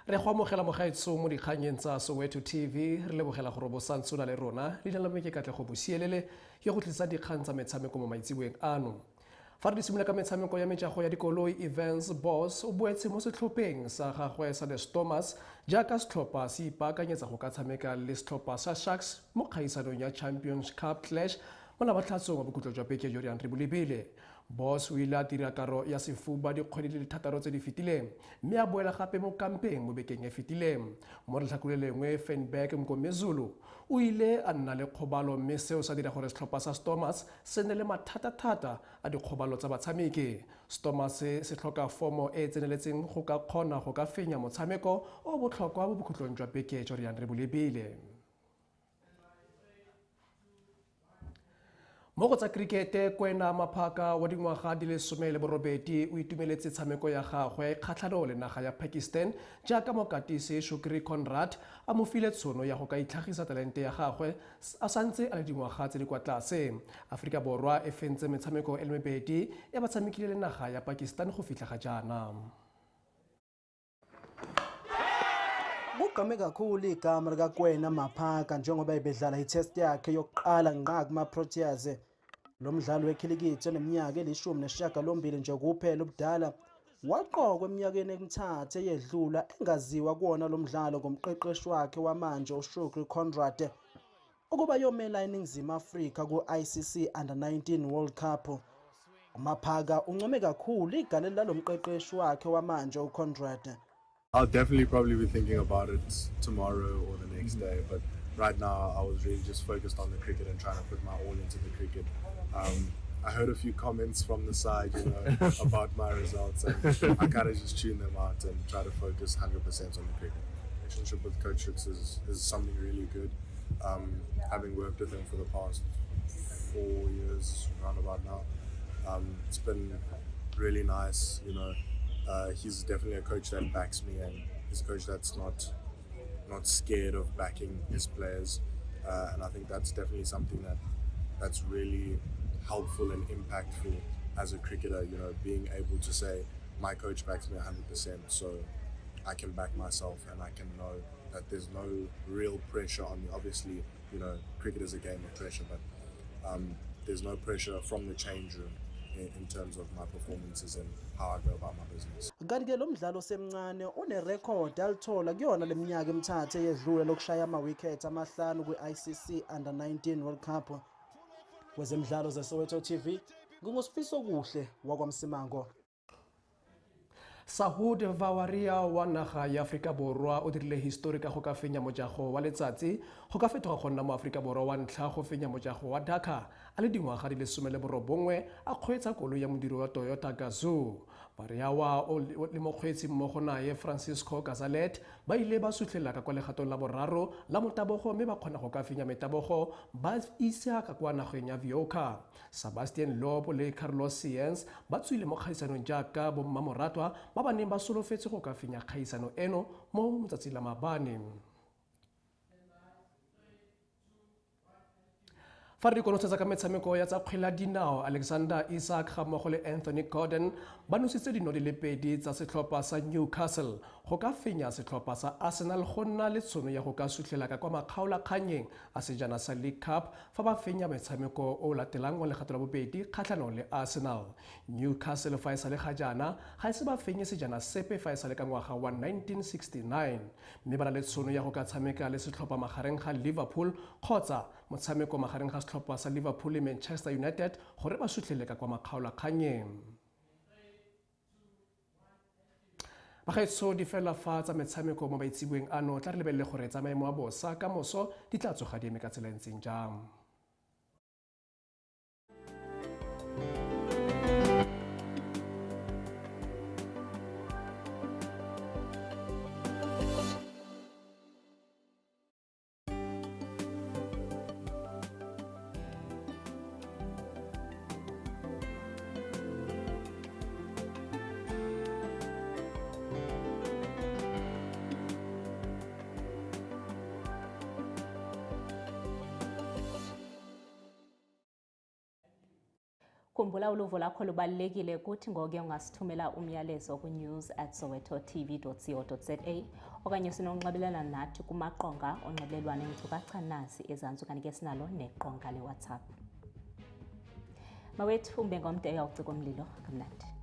Re go amogela mogaetso mo dikganyeng tsa Soweto TV re lebogela gore bo santsona le rona le dinalameke ke katle go bosielele ye go tlisa dikgang tsa metshameko mo maitsiboeng ano. Fa re di simolola ka metshameko ya metšago ya dikoloi, Evans Boss o boetse mo setlhopheng sa gagwe sa the Stormers jaaka setlhopha se ipaakanyetsa go ka tshameka le setlhopha sa Sharks mo kgaisanong ya Champions Cup Clash mo labotlhatsong wa bokhutlo jwa beke jo re bolebile. Boss o ile a dira karo ya sefuba dikgwedi di le thataro tse di fetileng mme a boela gape mo kampeng mo bekeng e fetileng. Mo letlhakore lengwe Feinberg Mngomezulu o ile a nna le kgobalo mme seo sa dira gore setlhopha sa Stormers se nne le mathata-thata a dikgobalo tsa batshameki. Stormers se tlhoka fomo e tseneletseng go ka kgona go ka fenya motshameko o botlhokwa mo bokhutlong jwa beke jo re bolebile. Mo go tsa krikete, Kwena Maphaka wa dingwaga di le 18 o itumeletse tshameko ya gagwe kgatlhanong le naga ya Pakistan jaaka mokatisi Shukri Conrad a mo file tšhono ya go ka itlhagisa talente ya gagwe a santse a le dingwaga tse di kwa tlase. Aforika Borwa e fentse metshameko e le mebedi e ba tshamekile le naga ya Pakistan go fitlha ga jaana. Kugqame kakhulu igama likaKwena Maphaka njengoba ebedlala itest yakhe yokuqala ngqa kuma-Proteas. Lo mdlali wekhilikithi oneminyaka eli-18 nje kuphela ubudala waqokwa eminyakeni emithathu eyedlula engaziwa kuwona lo mdlalo ngomqeqeshi wakhe wamanje uShukri Conrad ukuba yomela iNingizimu Afrika ku-ICC Under-19 World Cup. uMaphaka uncome kakhulu igalelo lalo mqeqeshi wakhe wamanje uConrad. I'll definitely probably be thinking about it tomorrow or the next day, but right now I was really just focused on the cricket and trying to put my all into the cricket. I heard a few comments from the side, about my results, and I kind of just tune them out and try to focus 100% on the cricket. Relationship with Coach Schutz is something really good. Having worked with him for the past 4 years, around about now, it's been really nice, He's definitely a coach that backs me, and he's a coach that's not scared of backing his players, and I think that's definitely something that's really helpful and impactful as a cricketer. Being able to say my coach backs me 100%, so I can back myself and I can know that there's no real pressure on me. Obviously, cricket is a game of pressure, but there's no pressure from the change room in terms of my performances and how I go about my business. Kanti-ke lo mdlalo osemncane unerekhodi alithola kuyona le minyaka emithathu eyedlule lokushaya ama-wicket amahlanu kwi-ICC Under-19 World Cup. Kwezemidlalo zeSoweto TV, nguSifiso Kuhle wakwaMsimango. Sahud Vawaria wa naga ya Aforika Borwa o dirile histori ka go ka fenya mojago wa letsatsi go ka fetoga go nna mo Aforika Borwa wa ntlha go fenya mojago wa Dhaka a le dingwaga di le 19 a kgweetsa koloi ya modiri wa Toyota Gazoo. Varia le mokgweetsi mmogo naye Francisco Gazalet ba ile ba sutlhela ka kwa legatong la boraro la motabogo mme ba kgona go ka fenya metabogo ba isa ka kwa nageng ya Vioka. Sebastian Loeb le Carlos Sainz ba tswile mo kgaisanong jaaka bommamoratwa ba ba neng ba solofetse go ka fenya kgaisano eno mo matsatsing la maabane. Fa re konosetsa ka metshameko ya tsa kgwele ya dinao, Alexander Isak ga mmogo le Anthony Gordon ba nositse dino di le pedi tsa setlhopha sa Newcastle go ka fenya setlhopha sa Arsenal go nna le tšhono ya go ka sutlhela ka kwa makgaolakganyeng a sejana sa League Cup fa ba fenya metshameko o latelang wa legato la bobedi kgatlhanong le Arsenal. Newcastle fa e sa le ga jaana ga e se ba fenye sejana sepe fa e sa le ka ngwaga wa 1969 mme ba na le tšhono ya go ka tshameka le setlhopha magareng ga Liverpool kgotsa motshameko magareng ga setlhopha sa Liverpool le Manchester United gore ba sutlhele ka kwa makgaolakganyeng. Bagaetso di fela fa tsa metshameko mo maitsiboeng ano tla re lebelele gore tsa maemo a bosa ka moso di tla tsoga di eme ka tsela ntseng jang. Khumbula uluvo lakho lubalulekile ukuthi ngoke ungasithumela umyalezo ku news@sowetotv.co.za okanye sinonxibelelana nathi kumaqonga onxibelelwano enkcukacha nasi ezantsi kanti ke sinalo neqonga leWhatsApp. Mawethu umbe ngomde uyawucika umlilo kamnandi.